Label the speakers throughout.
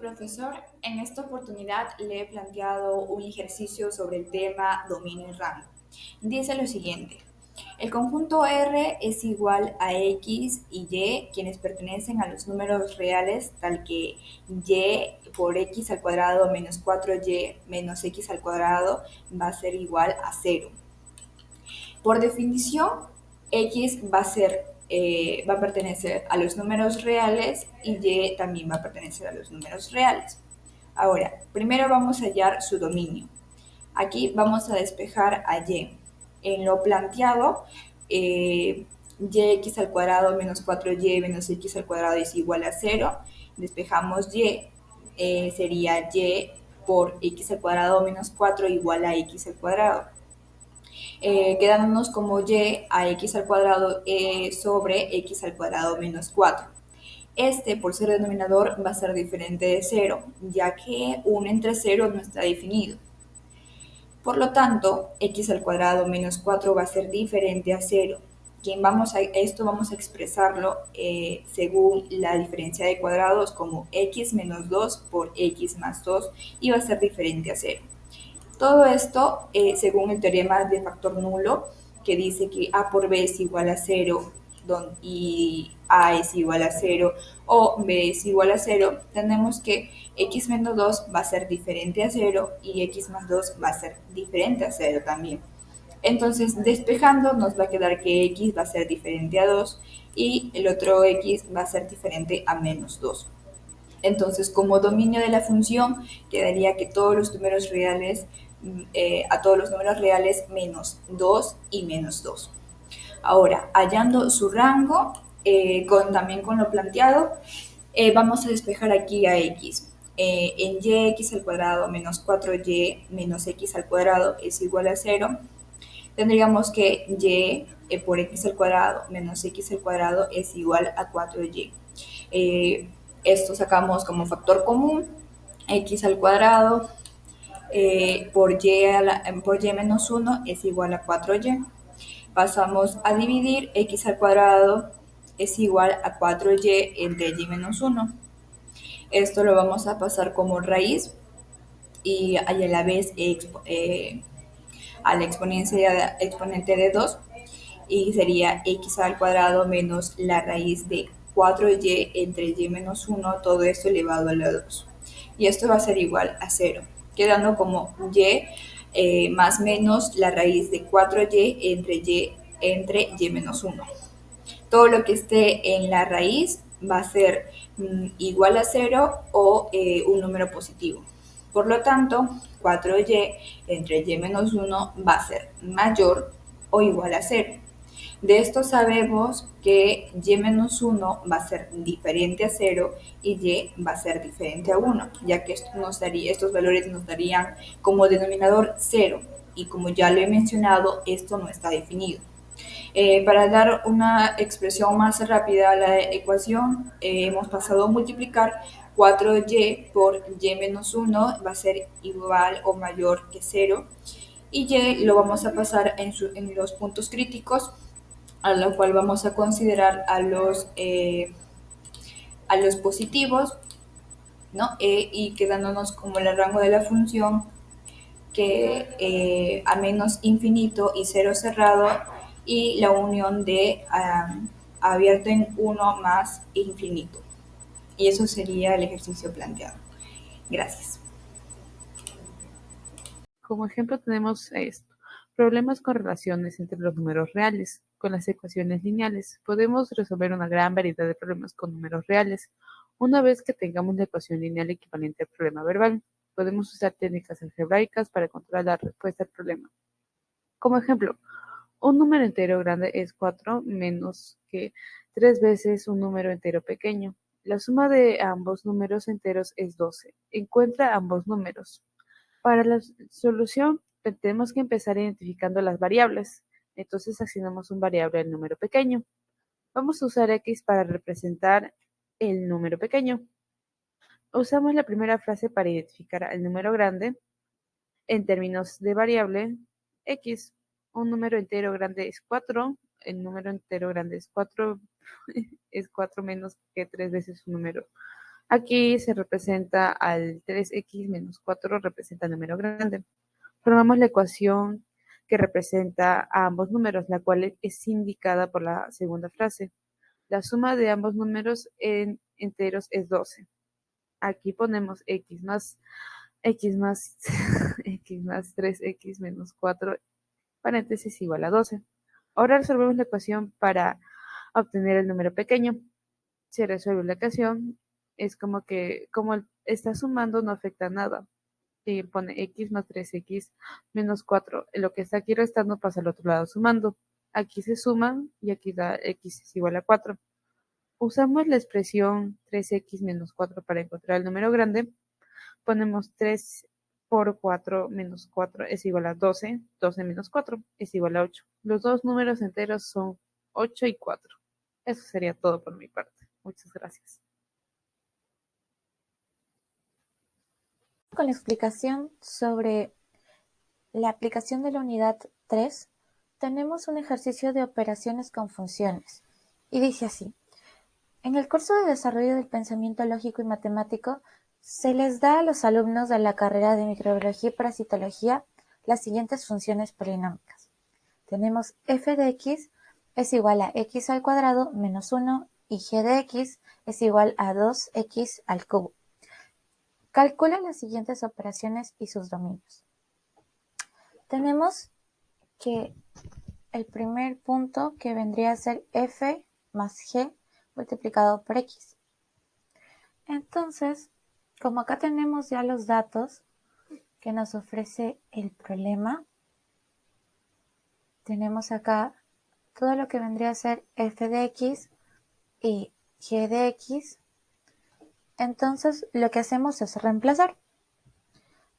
Speaker 1: profesor. En esta oportunidad le he planteado un ejercicio sobre el tema dominio y rango. Dice lo siguiente. El conjunto R es igual a X y Y, quienes pertenecen a los números reales, tal que Y por X al cuadrado menos 4Y menos X al cuadrado va a ser igual a cero. Por definición, X va a pertenecer a los números reales y Y también va a pertenecer a los números reales. Ahora, primero vamos a hallar su dominio. Aquí vamos a despejar a Y. En lo planteado, Yx al cuadrado menos 4Y menos X al cuadrado es igual a cero. Despejamos Y, sería Y por X al cuadrado menos 4 igual a X al cuadrado. Quedándonos como y a x al cuadrado sobre x al cuadrado menos 4. Este, por ser denominador, va a ser diferente de 0, ya que 1 entre 0 no está definido. Por lo tanto, x al cuadrado menos 4 va a ser diferente a 0. Esto vamos a expresarlo según la diferencia de cuadrados como x menos 2 por x más 2 y va a ser diferente a 0. Todo esto según el teorema de factor nulo, que dice que A por B es igual a 0 y A es igual a 0 o B es igual a 0, tenemos que x menos 2 va a ser diferente a 0 y x más 2 va a ser diferente a 0 también. Entonces, despejando, nos va a quedar que x va a ser diferente a 2 y el otro x va a ser diferente a menos 2. Entonces, como dominio de la función, quedaría que todos los números reales, a todos los números reales menos 2 y menos 2. Ahora, hallando su rango, también con lo planteado, vamos a despejar aquí a x. En yx al cuadrado menos 4y menos x al cuadrado es igual a 0. Tendríamos que y por x al cuadrado menos x al cuadrado es igual a 4y. Esto sacamos como factor común, x al cuadrado por y menos 1 es igual a 4y. Pasamos a dividir, x al cuadrado es igual a 4y entre y menos 1. Esto lo vamos a pasar como raíz y a la vez a la exponente de 2 y sería x al cuadrado menos la raíz de 4y entre y menos 1, todo esto elevado a la 2. Y esto va a ser igual a 0, quedando como y más menos la raíz de 4y entre y menos 1. Todo lo que esté en la raíz va a ser igual a 0 o un número positivo. Por lo tanto, 4y entre y menos 1 va a ser mayor o igual a 0. De esto sabemos que y menos 1 va a ser diferente a 0 y y va a ser diferente a 1, ya que estos valores nos darían como denominador 0 y como ya lo he mencionado, esto no está definido. Para dar una expresión más rápida a la ecuación, hemos pasado a multiplicar 4y por y menos 1 va a ser igual o mayor que 0 y y lo vamos a pasar en los puntos críticos, a lo cual vamos a considerar a los positivos, ¿no? Y quedándonos como el rango de la función que a menos infinito y cero cerrado y la unión de abierto en 1 más infinito. Y eso sería el ejercicio planteado. Gracias.
Speaker 2: Como ejemplo tenemos esto, problemas con relaciones entre los números reales. Con las ecuaciones lineales podemos resolver una gran variedad de problemas con números reales. Una vez que tengamos la ecuación lineal equivalente al problema verbal, podemos usar técnicas algebraicas para encontrar la respuesta al problema. Como ejemplo, un número entero grande es 4 menos que 3 veces un número entero pequeño. La suma de ambos números enteros es 12. Encuentra ambos números. Para la solución, tenemos que empezar identificando las variables. Entonces asignamos un variable al número pequeño. Vamos a usar x para representar el número pequeño. Usamos la primera frase para identificar al número grande en términos de variable x. Un número entero grande es 4. El número entero grande es 4, es 4 menos que 3 veces un número Aquí se representa al 3x menos 4 representa el número grande. Formamos la ecuación que representa a ambos números, la cual es indicada por la segunda frase. La suma de ambos números en enteros es 12. Aquí ponemos x más x más 3x menos 4 paréntesis igual a 12. Ahora resolvemos la ecuación para obtener el número pequeño. Si resuelve la ecuación, es como que como está sumando no afecta nada. Si pone x más 3x menos 4, lo que está aquí restando pasa al otro lado sumando. Aquí se suman y aquí da x es igual a 4. Usamos la expresión 3x menos 4 para encontrar el número grande. Ponemos 3 por 4 menos 4 es igual a 12. 12 menos 4 es igual a 8. Los dos números enteros son 8 y 4. Eso sería todo por mi parte. Muchas gracias.
Speaker 3: Con la explicación sobre la aplicación de la unidad 3, tenemos un ejercicio de operaciones con funciones. Y dice así: en el curso de desarrollo del pensamiento lógico y matemático, se les da a los alumnos de la carrera de microbiología y parasitología las siguientes funciones polinómicas. Tenemos f de x es igual a x al cuadrado menos 1 y g de x es igual a 2x al cubo. Calcula las siguientes operaciones y sus dominios. Tenemos que el primer punto, que vendría a ser f más g multiplicado por x. Entonces, como acá tenemos ya los datos que nos ofrece el problema, tenemos acá todo lo que vendría a ser f de x y g de x. Entonces, lo que hacemos es reemplazar.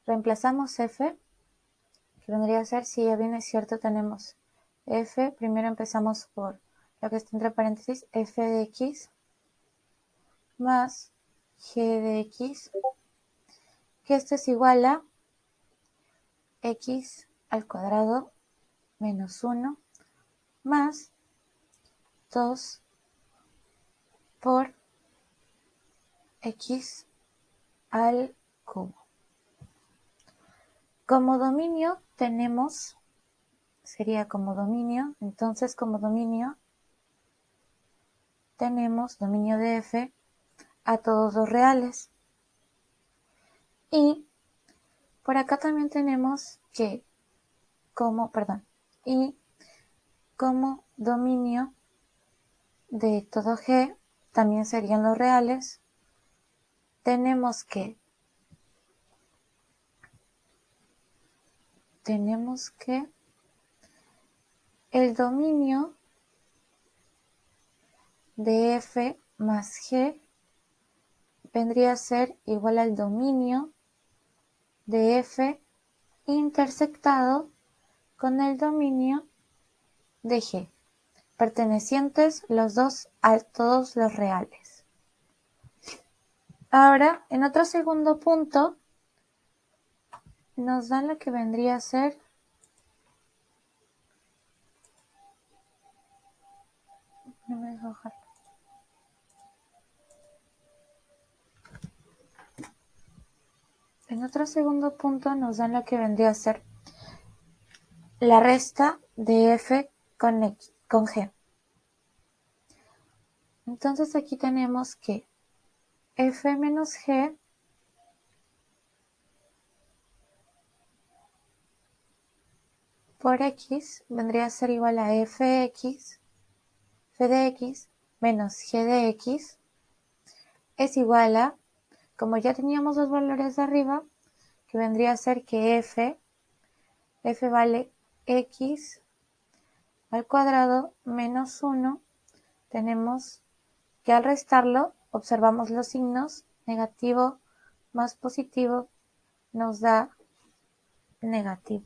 Speaker 3: Reemplazamos f, que vendría a ser, si ya bien es cierto, tenemos f, primero empezamos por lo que está entre paréntesis, f de x más g de x, que esto es igual a x al cuadrado menos 1 más 2 por x al cubo. Como dominio tenemos, sería como dominio, entonces como dominio tenemos dominio de f a todos los reales. Y por acá también tenemos que como dominio de todo g, también serían los reales, tenemos que el dominio de f más g vendría a ser igual al dominio de f intersectado con el dominio de g, pertenecientes los dos a todos los reales. Ahora, en otro segundo punto, nos dan lo que vendría a ser lo que vendría a ser la resta de f con g. Entonces aquí tenemos que f menos g por x vendría a ser igual a f de x menos g de x es igual a, como ya teníamos los valores de arriba, que vendría a ser que f vale x al cuadrado menos 1. Tenemos que al restarlo observamos los signos, negativo más positivo nos da negativo.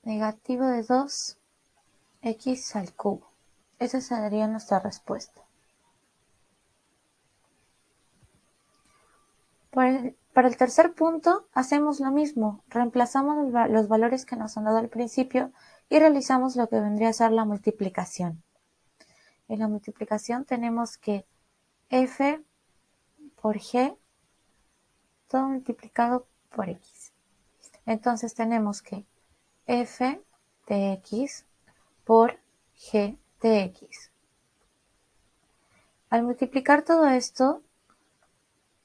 Speaker 3: Negativo de 2x al cubo. Esa sería nuestra respuesta. Para el tercer punto hacemos lo mismo, reemplazamos los valores que nos han dado al principio y realizamos lo que vendría a ser la multiplicación. En la multiplicación tenemos que f por g, todo multiplicado por x. Entonces tenemos que f de x por g de x. Al multiplicar todo esto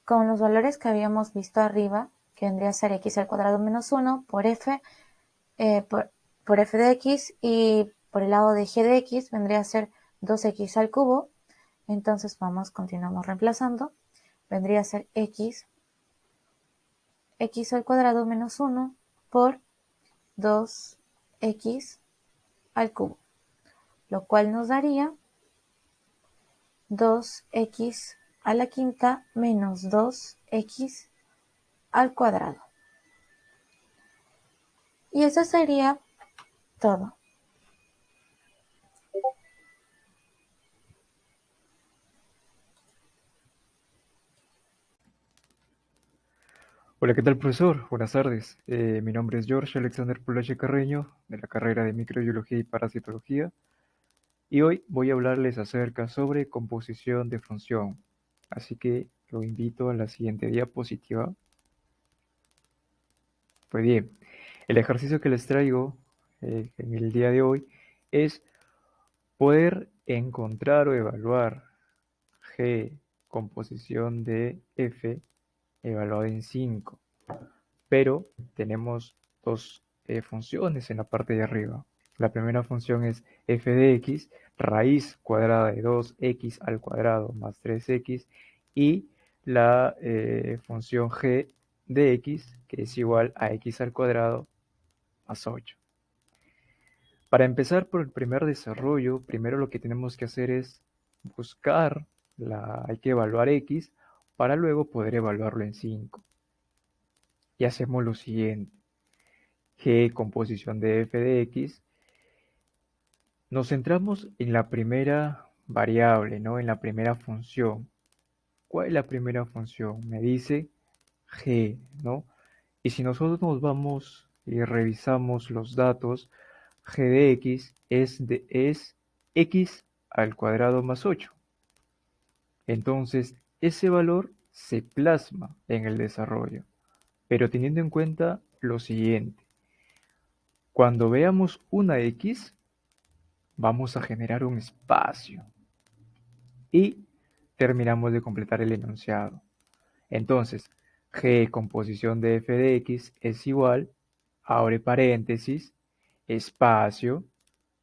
Speaker 3: con los valores que habíamos visto arriba, que vendría a ser x al cuadrado menos 1 por f, por f de x, y por el lado de g de x vendría a ser 2x al cubo. Entonces continuamos reemplazando. Vendría a ser x al cuadrado menos 1 por 2x al cubo, lo cual nos daría 2x a la quinta menos 2x al cuadrado. Y eso sería todo.
Speaker 4: Hola, ¿qué tal, profesor? Buenas tardes. Mi nombre es George Alexander Pulache Carreño, de la carrera de Microbiología y Parasitología, y hoy voy a hablarles acerca sobre composición de función. Así que lo invito a la siguiente diapositiva. Pues bien, el ejercicio que les traigo en el día de hoy es poder encontrar o evaluar G, composición de F, evaluada en 5. Pero tenemos dos funciones en la parte de arriba. La primera función es f de x, raíz cuadrada de 2x al cuadrado más 3x, y la función g de x, que es igual a x al cuadrado más 8. Para empezar por el primer desarrollo, primero lo que tenemos que hacer es buscar, hay que evaluar x para luego poder evaluarlo en 5. Y hacemos lo siguiente. G, composición de f de x, nos centramos en la primera variable, ¿no? En la primera función. ¿Cuál es la primera función? Me dice g, ¿no? Y si nosotros nos vamos y revisamos los datos, g de x es x al cuadrado más 8. Entonces, ese valor se plasma en el desarrollo, pero teniendo en cuenta lo siguiente. Cuando veamos una x, vamos a generar un espacio y terminamos de completar el enunciado. Entonces, g composición de f de x es igual, abre paréntesis, espacio,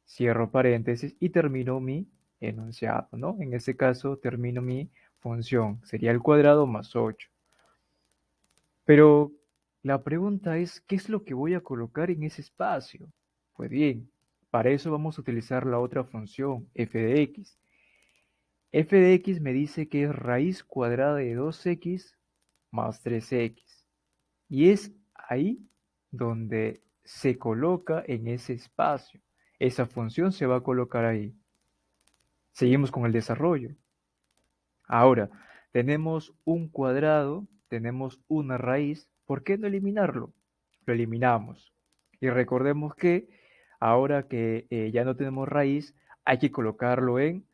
Speaker 4: cierro paréntesis y termino mi enunciado, ¿no? En este caso termino mi función, sería el cuadrado más 8. Pero la pregunta es, ¿qué es lo que voy a colocar en ese espacio? Pues bien, para eso vamos a utilizar la otra función, f de x. F de x me dice que es raíz cuadrada de 2x más 3x. Y es ahí donde se coloca en ese espacio. Esa función se va a colocar ahí. Seguimos con el desarrollo. Ahora, tenemos un cuadrado, tenemos una raíz. ¿Por qué no eliminarlo? Lo eliminamos. Y recordemos que ahora que ya no tenemos raíz, hay que colocarlo en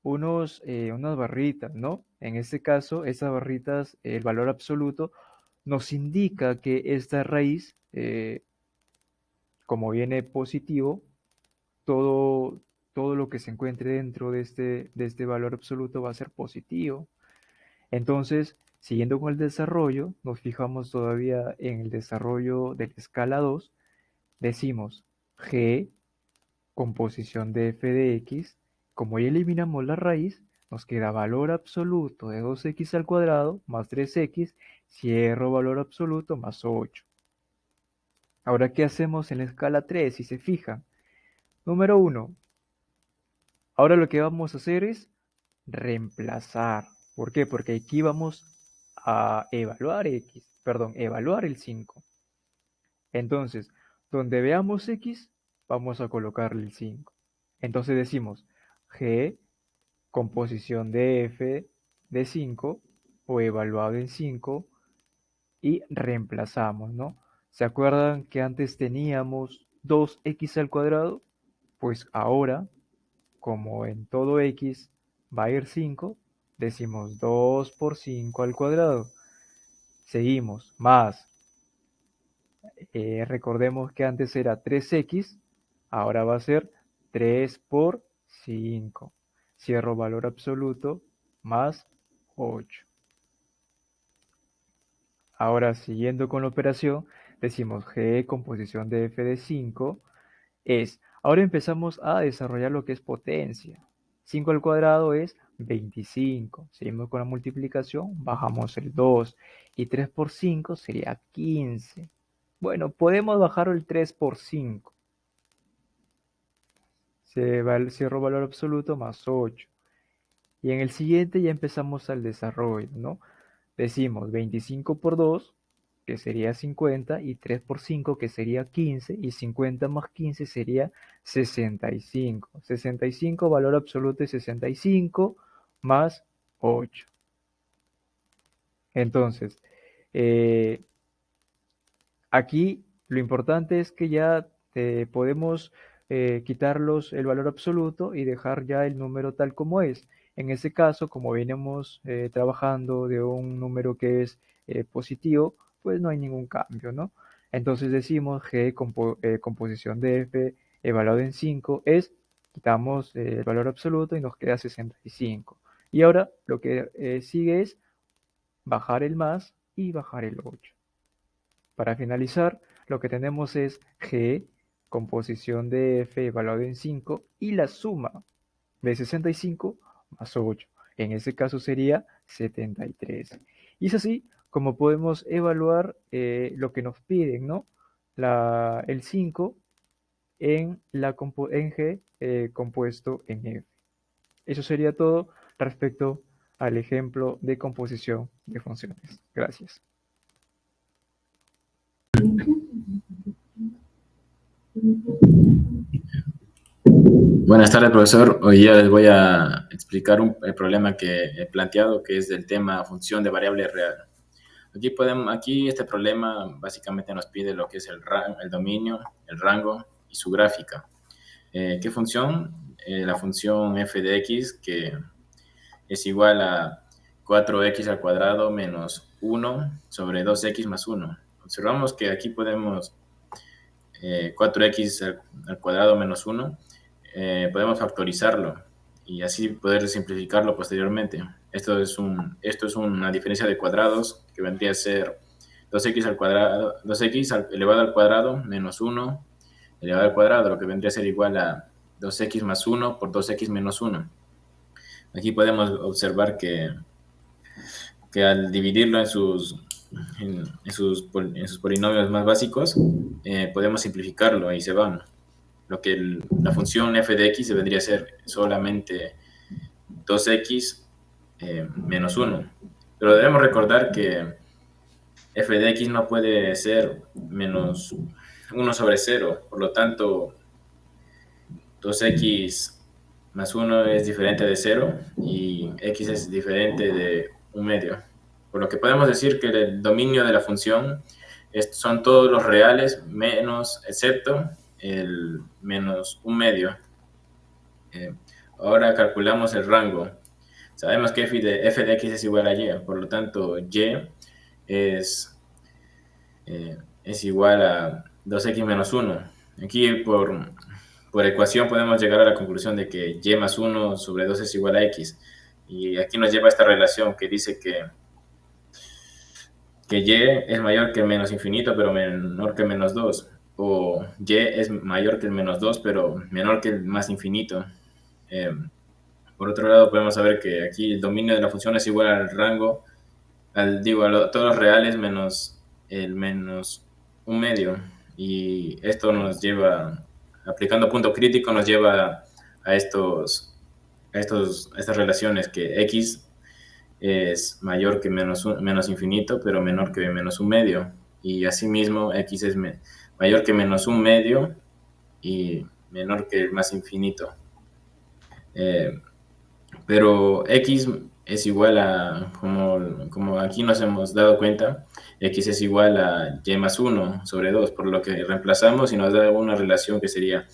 Speaker 4: unas barritas, ¿no? En este caso, esas barritas, el valor absoluto, nos indica que esta raíz, como viene positivo, todo, todo lo que se encuentre dentro de este valor absoluto va a ser positivo. Entonces, siguiendo con el desarrollo, nos fijamos todavía en el desarrollo de la escala 2, decimos G, composición de f de x, como ya eliminamos la raíz, nos queda valor absoluto de 2x al cuadrado más 3x, cierro valor absoluto más 8. Ahora, ¿qué hacemos en la escala 3? Si se fijan, número 1, ahora lo que vamos a hacer es reemplazar. ¿Por qué? Porque aquí vamos a evaluar evaluar el 5. Entonces, donde veamos x, vamos a colocarle el 5. Entonces decimos g, composición de f de 5 o evaluado en 5 y reemplazamos, ¿no? ¿Se acuerdan que antes teníamos 2x al cuadrado? Pues ahora, como en todo x va a ir 5, decimos 2 por 5 al cuadrado. Seguimos, más. Recordemos que antes era 3x, ahora va a ser 3 por 5. Cierro valor absoluto, más 8. Ahora, siguiendo con la operación, decimos g composición de f de 5 es, ahora empezamos a desarrollar lo que es potencia. 5 al cuadrado es 25. Seguimos con la multiplicación, bajamos el 2. Y 3 por 5 sería 15. Bueno, podemos bajar el 3 por 5. Se va el cierro valor absoluto más 8. Y en el siguiente ya empezamos al desarrollo, ¿no? Decimos 25 por 2, que sería 50, y 3 por 5, que sería 15, y 50 más 15 sería 65. 65, valor absoluto es 65, más 8. Entonces, aquí lo importante es que ya podemos quitarlos el valor absoluto y dejar ya el número tal como es. En ese caso, como venimos trabajando de un número que es positivo, pues no hay ningún cambio, ¿no? Entonces decimos que composición de f evaluado en 5 es, quitamos el valor absoluto y nos queda 65. Y ahora lo que sigue es bajar el más y bajar el 8. Para finalizar, lo que tenemos es g, composición de f evaluado en 5, y la suma de 65 más 8. En ese caso sería 73. Y es así como podemos evaluar lo que nos piden, ¿no? El 5 en g compuesto en f. Eso sería todo respecto al ejemplo de composición de funciones. Gracias.
Speaker 5: Buenas tardes, profesor. Hoy día les voy a explicar el problema que he planteado, que es del tema función de variable real. Aquí este problema básicamente nos pide lo que es el dominio, el rango y su gráfica. ¿Qué función? La función f de x, que es igual a 4x al cuadrado menos 1 sobre 2x más 1. Observamos que aquí podemos 4x al cuadrado menos 1, podemos factorizarlo y así poder simplificarlo posteriormente. Esto es una diferencia de cuadrados que vendría a ser 2x al cuadrado, 2x elevado al cuadrado menos 1 elevado al cuadrado, lo que vendría a ser igual a 2x más 1 por 2x menos 1. Aquí podemos observar que al dividirlo en sus polinomios más básicos, podemos simplificarlo y se van. Lo que la función f de x vendría a ser solamente 2x menos 1. Pero debemos recordar que f de x no puede ser menos 1 sobre 0. Por lo tanto, 2x más 1 es diferente de 0 y x es diferente de 1 medio. Por lo que podemos decir que el dominio de la función son todos los reales excepto el menos 1 medio. Ahora calculamos el rango. Sabemos que f de x es igual a y, por lo tanto y es igual a 2x menos 1. Aquí por ecuación podemos llegar a la conclusión de que y más 1 sobre 2 es igual a x. Y aquí nos lleva a esta relación que dice que y es mayor que el menos infinito, pero menor que el menos 2. O y es mayor que el menos 2, pero menor que el más infinito. Por otro lado, podemos saber que aquí el dominio de la función es igual al rango, a todos los reales menos el menos 1 medio. Y esto nos lleva, aplicando punto crítico, nos lleva a estas relaciones que x es mayor que menos infinito, pero menor que menos 1 medio. Y asimismo, x es mayor que menos 1 medio y menor que el más infinito. Pero x es igual a, como aquí nos hemos dado cuenta, x es igual a y más 1 sobre 2, por lo que reemplazamos y nos da una relación que sería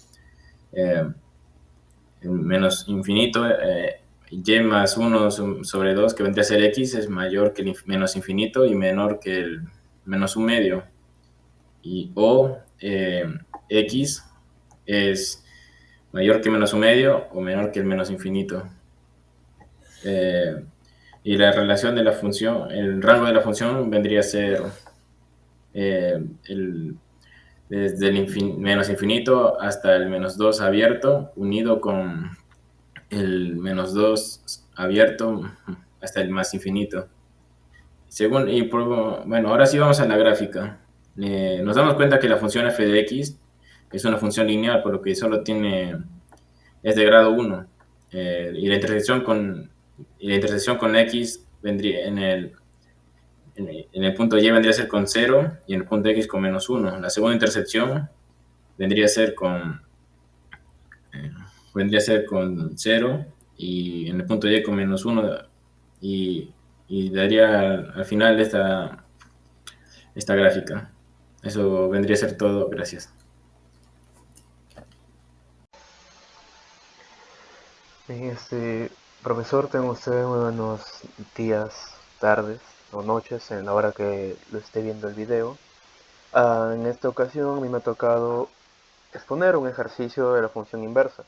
Speaker 5: menos infinito y más 1 sobre 2, que vendría a ser x, es mayor que el menos infinito y menor que el menos un medio. O x es mayor que menos un medio o menor que el menos infinito. Y la relación de la función, el rango de la función vendría a ser desde el menos infinito hasta el menos 2 abierto, unido con el menos 2 abierto hasta el más infinito. Bueno, ahora sí vamos a la gráfica. Nos damos cuenta que la función f de x es una función lineal, por lo que solo es de grado 1. Y la intersección con x vendría en el punto y vendría a ser con 0 y en el punto x con menos 1. La segunda intersección vendría a ser con 0 y en el punto y con menos 1 y daría al final esta gráfica. Eso vendría a ser todo. Gracias.
Speaker 6: Profesor, tengo usted buenos días, tardes o noches en la hora que lo esté viendo el video. En esta ocasión a mí me ha tocado exponer un ejercicio de la función inversa.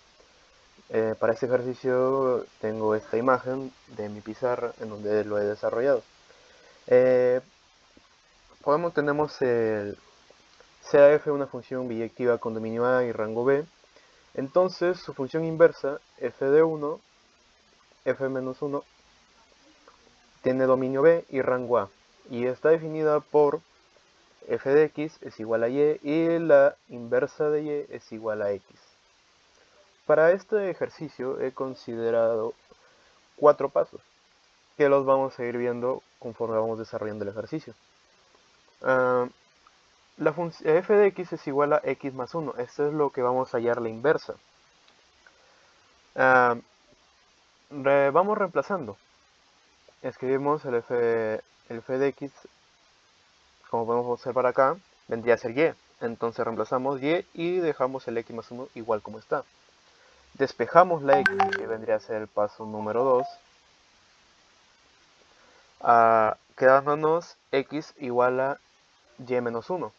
Speaker 6: Para este ejercicio tengo esta imagen de mi pizarra en donde lo he desarrollado. Tenemos el CAF, una función biyectiva con dominio A y rango B. Entonces su función inversa, f de 1, f menos 1, tiene dominio B y rango A. Y está definida por f de x es igual a y y la inversa de y es igual a x. Para este ejercicio he considerado 4 pasos, que los vamos a ir viendo conforme vamos desarrollando el ejercicio. La f de x es igual a x más 1. Esto es lo que vamos a hallar la inversa. Vamos reemplazando. Escribimos el f de x, como podemos observar acá, vendría a ser y. Entonces reemplazamos y y dejamos el x más 1 igual como está. Despejamos la x, que vendría a ser el paso número 2. Quedándonos x igual a y menos 1.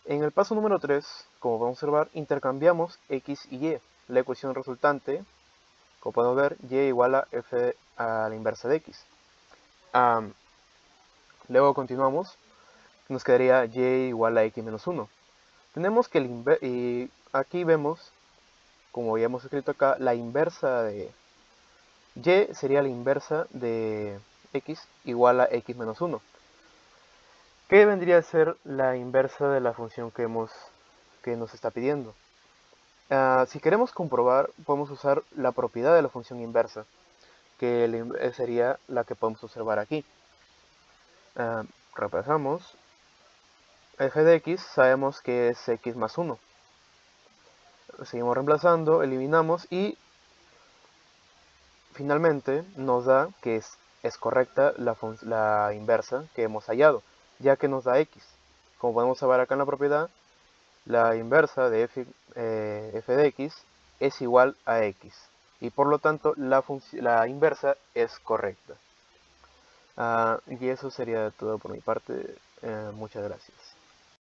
Speaker 6: En el paso número 3, como podemos observar, intercambiamos x y y. La ecuación resultante, como podemos ver, y igual a f a la inversa de x. Luego continuamos, nos quedaría y igual a x menos 1. Tenemos que y aquí vemos, como ya hemos escrito acá, la inversa de y sería la inversa de x igual a x menos 1. ¿Qué vendría a ser la inversa de la función que nos está pidiendo? Si queremos comprobar, podemos usar la propiedad de la función inversa, que sería la que podemos observar aquí. Repasamos. F de x sabemos que es x más 1. Seguimos reemplazando, eliminamos y finalmente nos da que es correcta la inversa que hemos hallado, ya que nos da x. Como podemos saber acá en la propiedad, la inversa de f de x es igual a x. Y por lo tanto la inversa es correcta. Y eso sería todo por mi parte. Muchas gracias.